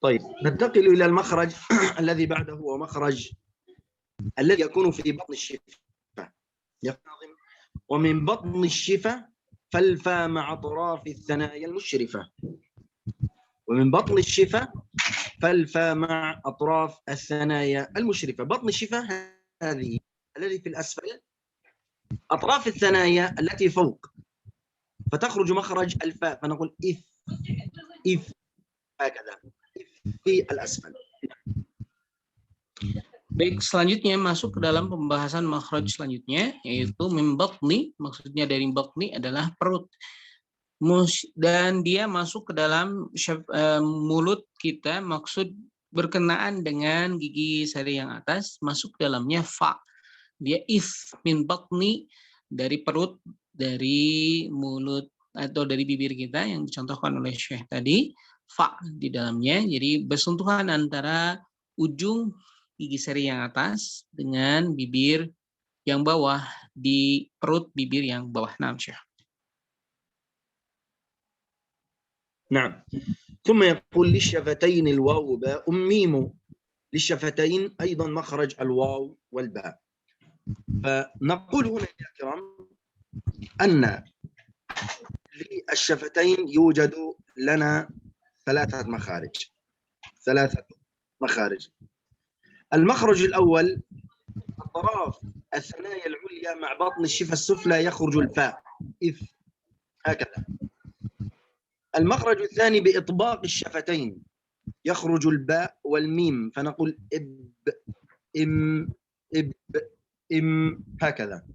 طيب ننتقل إلى المخرج الذي بعده هو مخرج الذي يكون في بطن الشفة. ومن بطن الشفة فالفاء مع أطراف الثنايا المشرفة. ومن بطن الشفة فالفاء مع أطراف الثنايا المشرفة. بطن الشفة هذه الذي في الأسفل، أطراف الثنايا التي فوق، فتخرج مخرج الفاء فنقول إف هكذا في الأسفل. Baik, selanjutnya masuk ke dalam pembahasan makhraj selanjutnya, yaitu min batni. Maksudnya dari batni adalah perut. Dan dia masuk ke dalam mulut kita, maksud berkenaan dengan gigi seri yang atas, masuk dalamnya fa. Dia if min batni, dari perut, dari mulut atau dari bibir kita yang dicontohkan oleh Syekh tadi, fa di dalamnya. Jadi bersentuhan antara ujung gigi seri yang atas dengan bibir yang bawah di perut bibir yang bawah. Nah, Syekh. نعم. ثم يقول للشفتين الواو باء ميم. للشفتين أيضا مخرج الواو والباء. فنقول هنا يا كرام أن للشفتين يوجد لنا ثلاثة مخارج. المخرج الأول أطراف الثنايا العليا مع بطن الشفة السفلى يخرج الفاء إف هكذا. المخرج الثاني بإطباق الشفتين يخرج الباء والميم فنقول إم هكذا.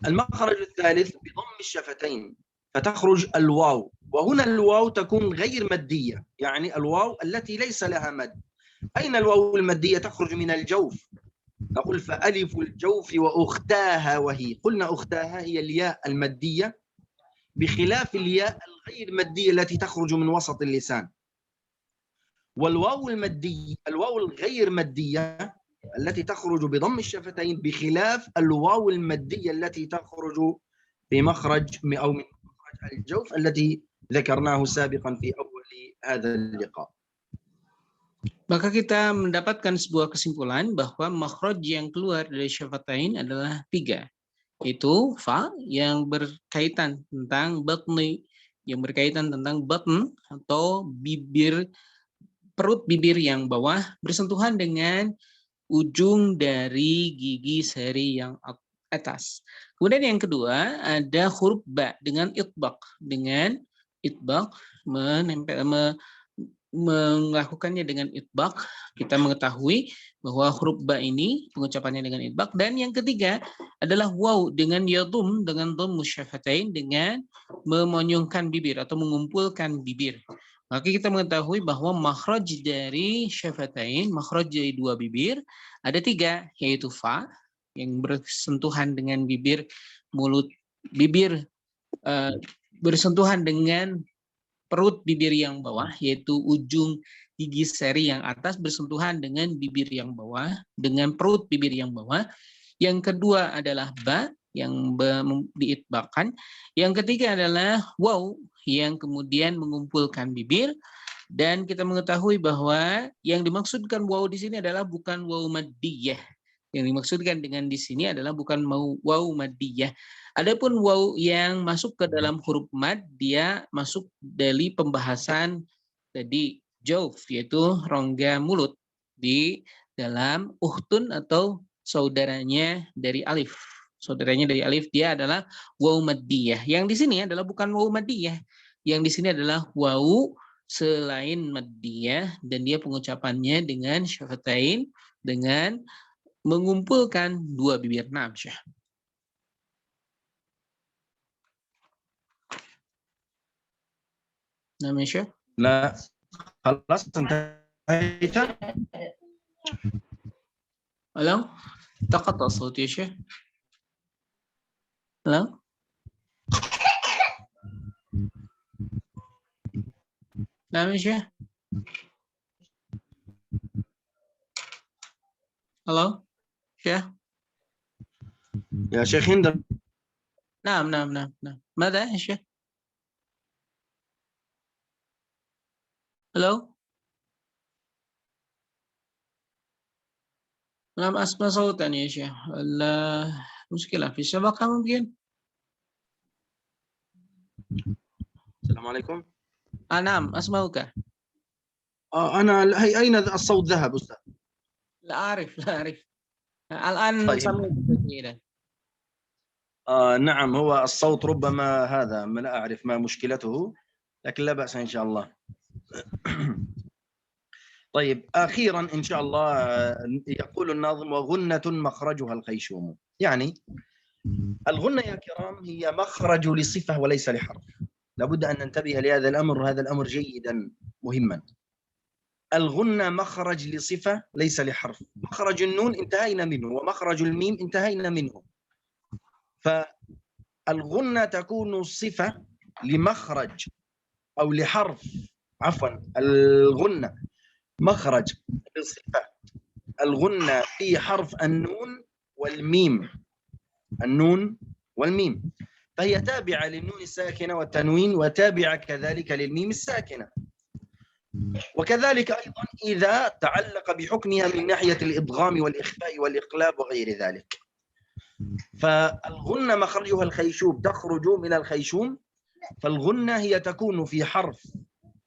المخرج الثالث بضم الشفتين فتخرج الواو، وهنا الواو تكون غير مادية، يعني الواو التي ليس لها مد. أين الواو المادية؟ تخرج من الجوف. نقول فألف الجوف وأختاها وهي. قلنا أختاها هي الياء المادية بخلاف الياء الغير مادية التي تخرج من وسط اللسان. والواو المادية، الواو الغير مادية التي تخرج بضم الشفتين بخلاف الواو المادية التي تخرج بمخرج أو من مخرج الجوف التي ذكرناه سابقا في أول هذا اللقاء. Maka kita mendapatkan sebuah kesimpulan bahwa makhraj yang keluar dari syafatain adalah 3. Itu fa yang berkaitan tentang batni, yang berkaitan tentang batn atau bibir, perut bibir yang bawah bersentuhan dengan ujung dari gigi seri yang atas. Kemudian yang kedua ada huruf ba dengan itbaq. Dengan itbaq melakukannya dengan itbaq, kita mengetahui bahwa huruf ba ini pengucapannya dengan itbaq. Dan yang ketiga adalah waw dengan yadum, dengan dhammu syafatain, dengan memonyongkan bibir atau mengumpulkan bibir. Maka kita mengetahui bahwa makhraj dari syafatain, makhraj dari 2 bibir, ada 3, yaitu fa yang bersentuhan dengan bibir mulut, bibir bersentuhan dengan perut bibir yang bawah, yaitu ujung gigi seri yang atas bersentuhan dengan bibir yang bawah, dengan perut bibir yang bawah. Yang kedua adalah ba yang diitbaqkan. Yang ketiga adalah waw yang kemudian mengumpulkan bibir. Dan kita mengetahui bahwa yang dimaksudkan waw di sini adalah bukan waw maddiyah. Yang dimaksudkan dengan di sini adalah bukan waw maddiyah. Adapun waw yang masuk ke dalam huruf mad, dia masuk dari pembahasan tadi jauf, yaitu rongga mulut di dalam uhtun atau saudaranya dari alif. Saudaranya dari alif dia adalah waw maddiyah. Yang di sini adalah bukan waw maddiyah. Yang di sini adalah waw selain maddiyah, dan dia pengucapannya dengan syafatain, dengan mengumpulkan 2 bibir. Naam, Syekh. نعم يا شيخ. لا خلاص انتهيت. Halo, تقطع الصوت يا شيخ. Halo. نعم يا شيخ. Halo, Syekh. يا شيخ هند. نعم نعم نعم نعم. ماذا يا شيخ؟ Halo. لم أسمع صوتا يا شيخ. المشكلة في الشبكة ممكن. السلام عليكم. نعم أسمعك. أنا أين الصوت ذهب أستاذ؟ لا أعرف لا أعرف. الآن طيب. سمعت جيدا. نعم، هو الصوت ربما هذا ما لا أعرف ما مشكلته، لكن لا بأس إن شاء الله. طيب، أخيرا إن شاء الله يقول الناظم: وغنة مخرجها الخيشوم. يعني الغنة يا كرام هي مخرج لصفة وليس لحرف. لابد أن ننتبه لهذا الأمر، هذا الأمر جيدا مهما. الغنة مخرج لصفة ليس لحرف. مخرج النون انتهينا منه، ومخرج الميم انتهينا منه. فالغنة تكون صفة لمخرج أو لحرف، عفوا، الغنة مخرج لصفة الغنة في حرف النون والميم، النون والميم، فهي تابعة للنون الساكنة والتنوين، وتابعة كذلك للميم الساكنة. وكذلك أيضا إذا تعلق بحكمها من ناحية الإدغام والإخفاء والإقلاب وغير ذلك. فالغنة مخرجها الخيشوم، تخرج من الخيشوم. فالغنة هي تكون في حرف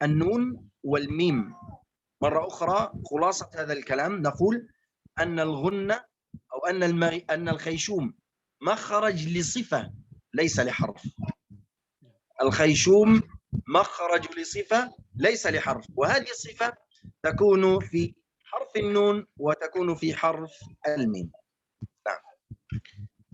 النون والميم. مرة أخرى خلاصة هذا الكلام نقول أن الغنة أو أن الخيشوم مخرج لصفة ليس لحرف. الخيشوم مخرج لصفة ليس لحرف، وهذه الصفة تكون في حرف النون وتكون في حرف الميم. نعم.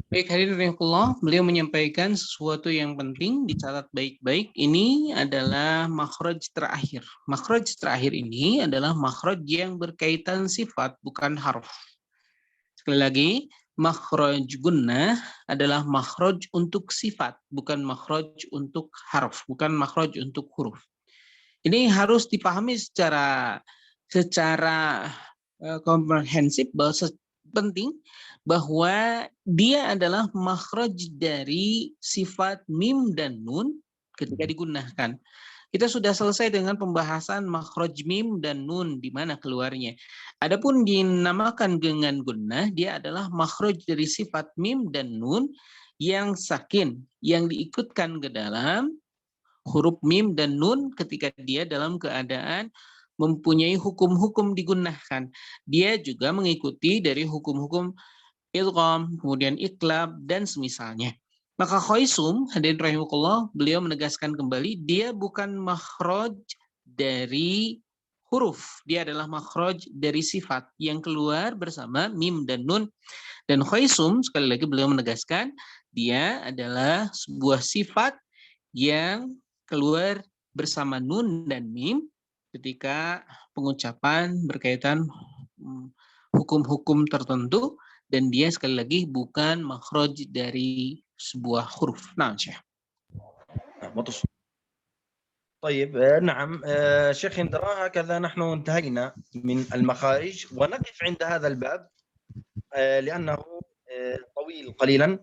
Baik, hadirin rahimakumullah, beliau menyampaikan sesuatu yang penting, dicatat baik-baik. Ini adalah makhraj terakhir. Makhraj terakhir ini adalah makhraj yang berkaitan sifat, bukan harf. Sekali lagi, makhraj gunnah adalah makhraj untuk sifat, bukan makhraj untuk harf, bukan makhraj untuk huruf. Ini harus dipahami secara komprehensif, bahwa penting bahwa dia adalah makhraj dari sifat mim dan nun ketika digunakan. Kita sudah selesai dengan pembahasan makhraj mim dan nun di mana keluarnya. Adapun dinamakan dengan gunnah, dia adalah makhraj dari sifat mim dan nun yang sakin, yang diikutkan ke dalam huruf mim dan nun ketika dia dalam keadaan mempunyai hukum-hukum digunakan. Dia juga mengikuti dari hukum-hukum idgham, kemudian iqlab, dan semisalnya. Maka khaisum, hadirin rahimakumullah, beliau menegaskan kembali, dia bukan makhraj dari huruf, dia adalah makhraj dari sifat yang keluar bersama mim dan nun. Dan khaisum, sekali lagi beliau menegaskan, dia adalah sebuah sifat yang keluar bersama nun dan mim ketika pengucapan berkaitan hukum-hukum tertentu, dan dia sekali lagi bukan makhraj dari sebuah huruf. Nah, Syekh. طيب، نعم شيخ هندرا، هكذا نحن انتهينا من المخارج، ونقف عند هذا الباب لأنه طويل قليلا،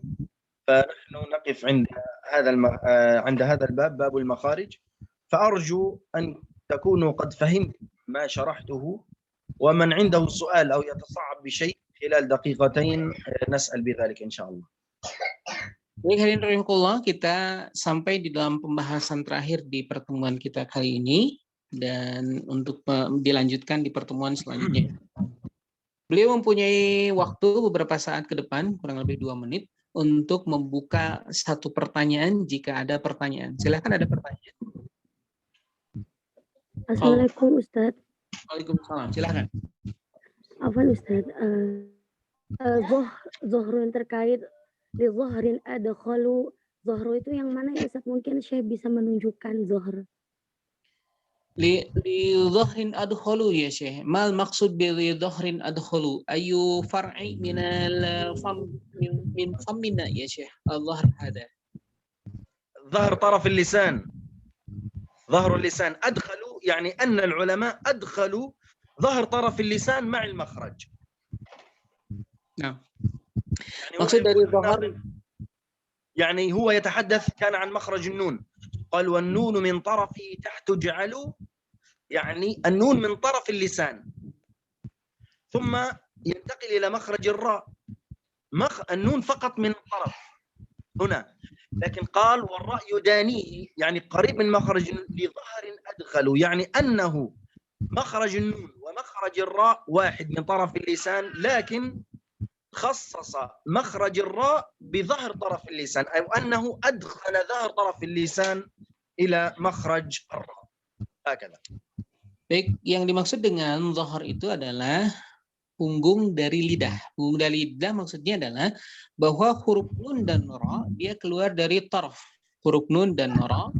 فنحن نقف عند هذا الباب، باب المخارج. فأرجو أن تكونوا قد فهمت ما شرحته، ومن عنده سؤال أو يتصعب بشيء خلال دقيقتين نسأل بذلك إن شاء الله. Baik, hadirin rahimakumullah, kita sampai di dalam pembahasan terakhir di pertemuan kita kali ini, dan untuk dilanjutkan di pertemuan selanjutnya. Beliau mempunyai waktu beberapa saat ke depan, kurang lebih 2 menit, untuk membuka satu pertanyaan jika ada pertanyaan. Silakan, ada pertanyaan. Assalamualaikum Ustaz. Waalaikumsalam, silakan. Afwan Ustaz, zohrun terkait di zohrin adkhalu, zohru itu yang mana ya Ustaz? Mungkin Syekh bisa menunjukkan zohr. Li zohrin adkhalu ya Syekh. Mal maksud bi zohrin adkhalu? Ayu far'i minal fam min famina ya Syekh. Allah hada. ظهر طرف اللسان ظهر اللسان أدخلوا يعني أن العلماء أدخلوا ظهر طرف اللسان مع المخرج. Nah, يعني هو maksud dari يقول dhahar يعني هو يتحدث كان عن مخرج النون، قال والنون من طرفه تحت جعلوا، يعني النون من طرف اللسان، ثم ينتقل إلى مخرج الراء. النون فقط من الطرف هنا، لكن قال والراء يدانيه يعني قريب من مخرج لظهر أدخلوا، يعني أنه مخرج النون ومخرج الراء واحد من طرف اللسان، لكن خصص مخرج الراء بظهر طرف اللسان، أو أنه أدخل ظهر طرف اللسان إلى مخرج الراء هكذا. baik, yang dimaksud dengan dhahar itu adalah punggung dari lidah. Punggung dari lidah maksudnya adalah bahwa huruf nun dan ra dia keluar dari taraf. Huruf nun dan ra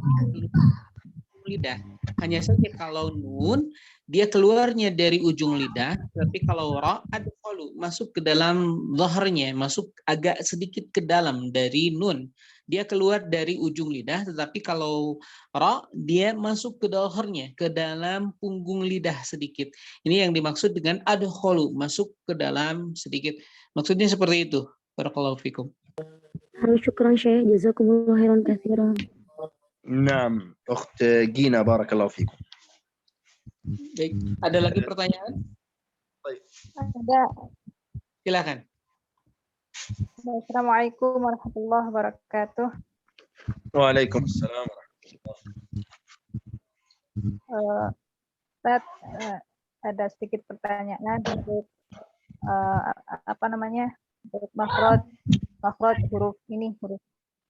lidah. Hanya saja kalau nun dia keluarnya dari ujung lidah, tapi kalau ra adkhalu masuk ke dalam dhaharnya, masuk agak sedikit ke dalam dari nun. Dia keluar dari ujung lidah, tetapi kalau ra dia masuk ke dhaharnya, ke dalam punggung lidah sedikit. Ini yang dimaksud dengan adkhalu, masuk ke dalam sedikit. Maksudnya seperti itu. Barakallahu fikum. Syukran Syekh, jazakumullah khairan katsiran. نعم أخت جينا بارك الله فيكم. Baik, ada lagi pertanyaan? Ada. Silakan. Assalamualaikum warahmatullahi wabarakatuh. Waalaikumsalam warahmatullahi Ustaz, ada sedikit pertanyaan untuk untuk makhraj huruf ini, huruf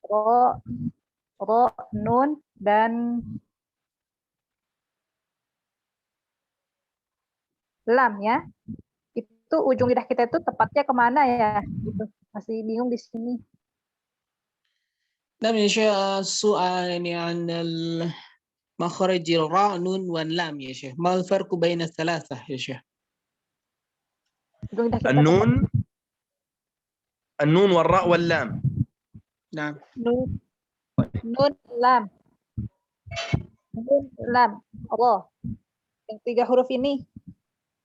ro, nun dan lam ya. Itu ujung lidah kita itu tepatnya kemana ya? Gitu. Masih bingung di sini. نعم يا شيخ السؤال يعني عن مخرج الراء نون واللام يا شيخ ما الفرق بين الثلاثة يا شيخ النون والراء واللام نعم nun lam Allah yang 3 huruf ini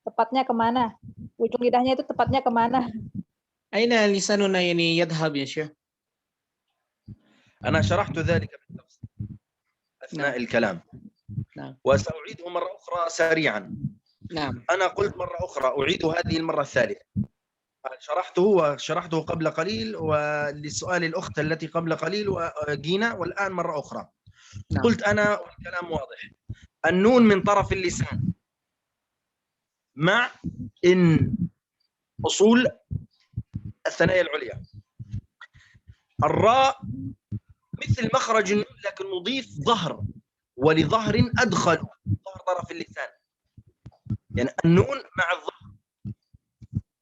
tepatnya kemana? Ujung lidahnya itu tepatnya kemana? أين لساننا يعني يذهب يا شيخ أنا شرحت ذلك بالتفصيل أثناء الكلام. نعم. وسأعيده مرة أخرى سريعا. نعم. أنا قلت مرة أخرى أعيد هذه المرة الثالثة. شرحته قبل قليل، ولسؤال الأخت التي قبل قليل وجينا، والآن مرة أخرى. نعم. قلت أنا والكلام واضح. النون من طرف اللسان مع أصول الثنايا العليا. الراء مثل مخرج النون لكن نضيف ظهر، ولظهر أدخل ظهر طرف اللسان، يعني النون مع الظهر،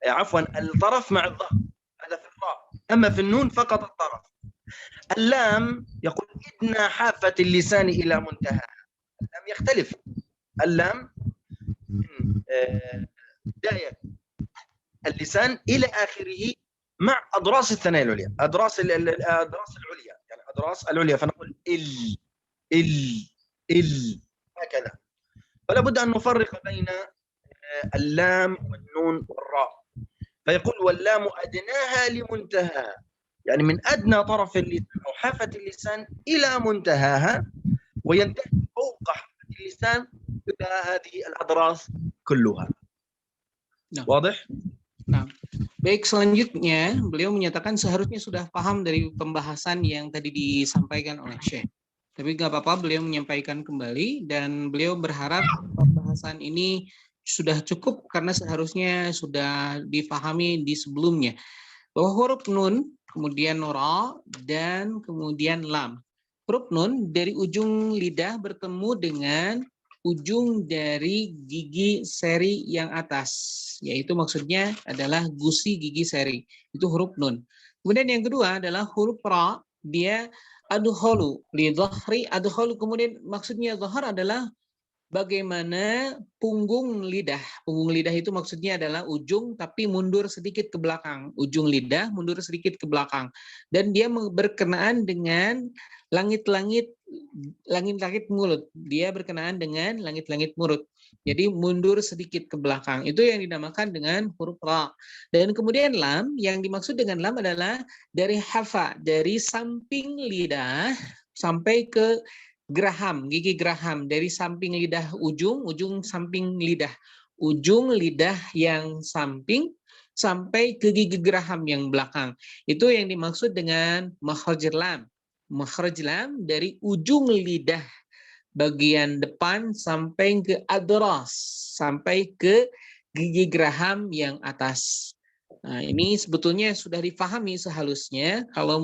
عفوا الطرف مع الظهر، هذا في الراء. أما في النون فقط الطرف. اللام يقول إدنى حافة اللسان إلى منتهاها. اللام يختلف. اللام من بداية اللسان إلى آخره مع أضراس الثنايا العليا، أضراس العليا، يعني أضراس العليا، فنقول ال هكذا. فلا بد أن نفرق بين اللام والنون والراء. فيقول واللام أدناها لمنتهى، يعني من أدنى طرف اللسان أو حافة اللسان إلى منتهاها، وينتهي فوق حافة اللسان إلى هذه الأضراس كلها. واضح؟ Nah, baik, selanjutnya beliau menyatakan seharusnya sudah paham dari pembahasan yang tadi disampaikan oleh Syekh. Tapi nggak apa-apa, beliau menyampaikan kembali dan beliau berharap pembahasan ini sudah cukup karena seharusnya sudah dipahami di sebelumnya. Bahwa huruf nun, kemudian ra, dan kemudian lam. Huruf nun dari ujung lidah bertemu dengan ujung dari gigi seri yang atas, yaitu maksudnya adalah gusi gigi seri, itu huruf nun. Kemudian yang kedua adalah huruf ra, dia adkhulu li dhahri adkhulu, kemudian maksudnya dhahar adalah bagaimana punggung lidah. Punggung lidah itu maksudnya adalah ujung tapi mundur sedikit ke belakang, ujung lidah mundur sedikit ke belakang, dan dia berkenaan dengan langit-langit langit-langit mulut. Dia berkenaan dengan langit-langit mulut. Jadi mundur sedikit ke belakang. Itu yang dinamakan dengan huruf ra. Dan kemudian lam, yang dimaksud dengan lam adalah dari hafa, dari samping lidah sampai ke geraham, gigi geraham, dari samping lidah ujung samping lidah. Ujung lidah yang samping sampai ke gigi geraham yang belakang. Itu yang dimaksud dengan makhraj lam. Makhraj lam dari ujung lidah bagian depan sampai ke adras, sampai ke gigi geraham yang atas. Nah, ini sebetulnya sudah difahami sehalusnya kalau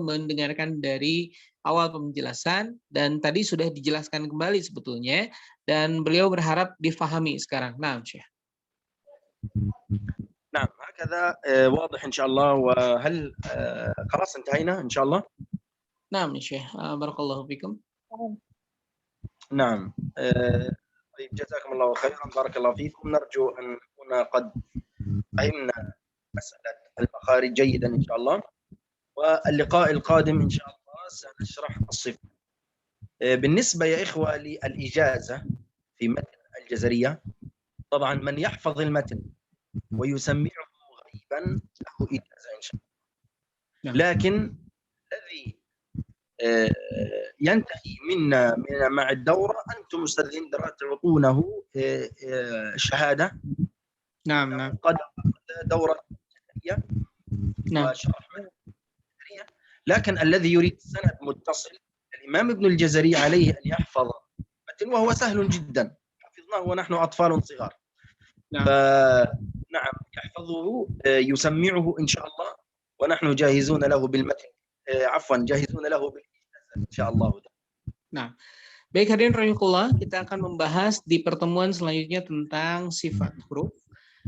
mendengarkan dari awal penjelasan, dan tadi sudah dijelaskan kembali sebetulnya, dan beliau berharap difahami sekarang. Nah, Syekh. نعم هكذا واضح إن شاء الله. وهل خلاص انتهينا إن شاء الله؟ نعم يا شيخ بارك الله فيكم. نعم طيب جزاكم الله خيرا بارك الله فيكم. نرجو أن نكون قد فهمنا مسألة المخارج جيدا إن شاء الله. واللقاء القادم إن شاء الله سنشرح الصفة. بالنسبة يا إخوة للإجازة في متن الجزرية، طبعا من يحفظ المتن ويسمعه غيبا له إجازة إن شاء الله. لكن الذي ينتهي منا مع الدورة أنتم أستاذين تعطونه شهادة. نعم قد دورة جزرية وشرح متن الجزرية. لكن الذي يريد سند متصل الإمام ابن الجزري عليه أن يحفظ متن، وهو سهل جدا، حفظناه ونحن أطفال صغار. فنعم يحفظه يسمعه إن شاء الله، ونحن جاهزون له بالمتن، عفوا جاهزون له بالإجازة إن شاء الله. Nah, baik hadirin rahimakumullah, kita akan membahas di pertemuan selanjutnya tentang sifat huruf,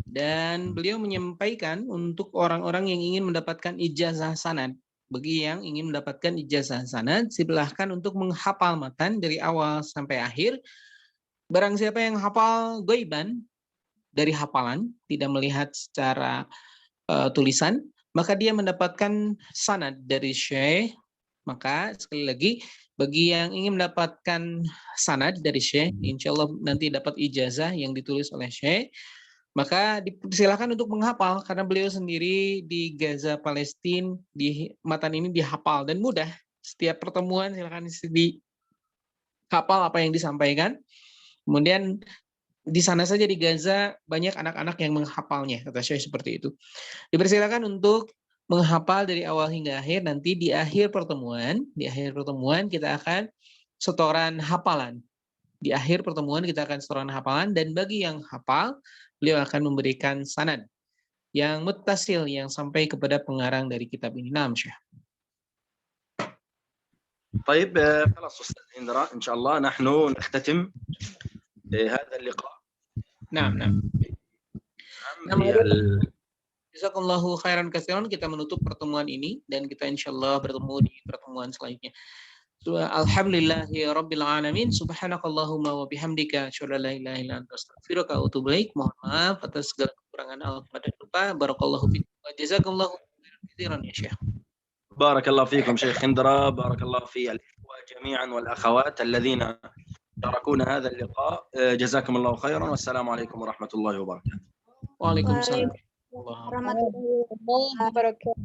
dan beliau menyampaikan untuk orang-orang yang ingin mendapatkan ijazah sanad. Bagi yang ingin mendapatkan ijazah sanad, silahkan untuk menghafal matan dari awal sampai akhir. Barang siapa yang hafal ghaiban, dari hafalan, tidak melihat secara tulisan, maka dia mendapatkan sanad dari syekh. Maka sekali lagi, bagi yang ingin mendapatkan sanad dari syekh, insya Allah nanti dapat ijazah yang ditulis oleh syekh, maka dipersilakan untuk menghafal, karena beliau sendiri di Gaza, Palestina, di matan ini dihafal dan mudah. Setiap pertemuan silakan dihafal apa yang disampaikan. Kemudian di sana saja di Gaza banyak anak-anak yang menghafalnya, kata Syekh seperti itu. Dipersilakan untuk menghafal dari awal hingga akhir. Nanti di akhir pertemuan kita akan setoran hafalan. Di akhir pertemuan kita akan setoran hafalan, dan bagi yang hafal, beliau akan memberikan sanad yang muttasil, yang sampai kepada pengarang dari kitab ini. Naam, Syekh. طيب خلاص أستاذ إندرا إن شاء الله نحن نختتم هذا اللقاء. Nah. Jazakallahu khairan katsiran, kita menutup pertemuan ini dan kita insyaallah bertemu di pertemuan selanjutnya. Alhamdulillahi rabbil alamin, subhanakallahumma wa bihamdika asyhadu an la ilaha illa anta astaghfiruka wa atubu ilaik. Mohon maaf atas segala kekurangan dan lupa. Barakallahu fiikum wa jazakallahu khairan katsiran ya Syekh. بارك الله فيكم شيخ إندرا، بارك الله في الإخوة جميعا والأخوات الذين شاركونا هذا اللقاء. جزاكم الله خيرا، والسلام عليكم ورحمة الله وبركاته. Waalaikumsalam. Warahmatullahi wabarakatuh.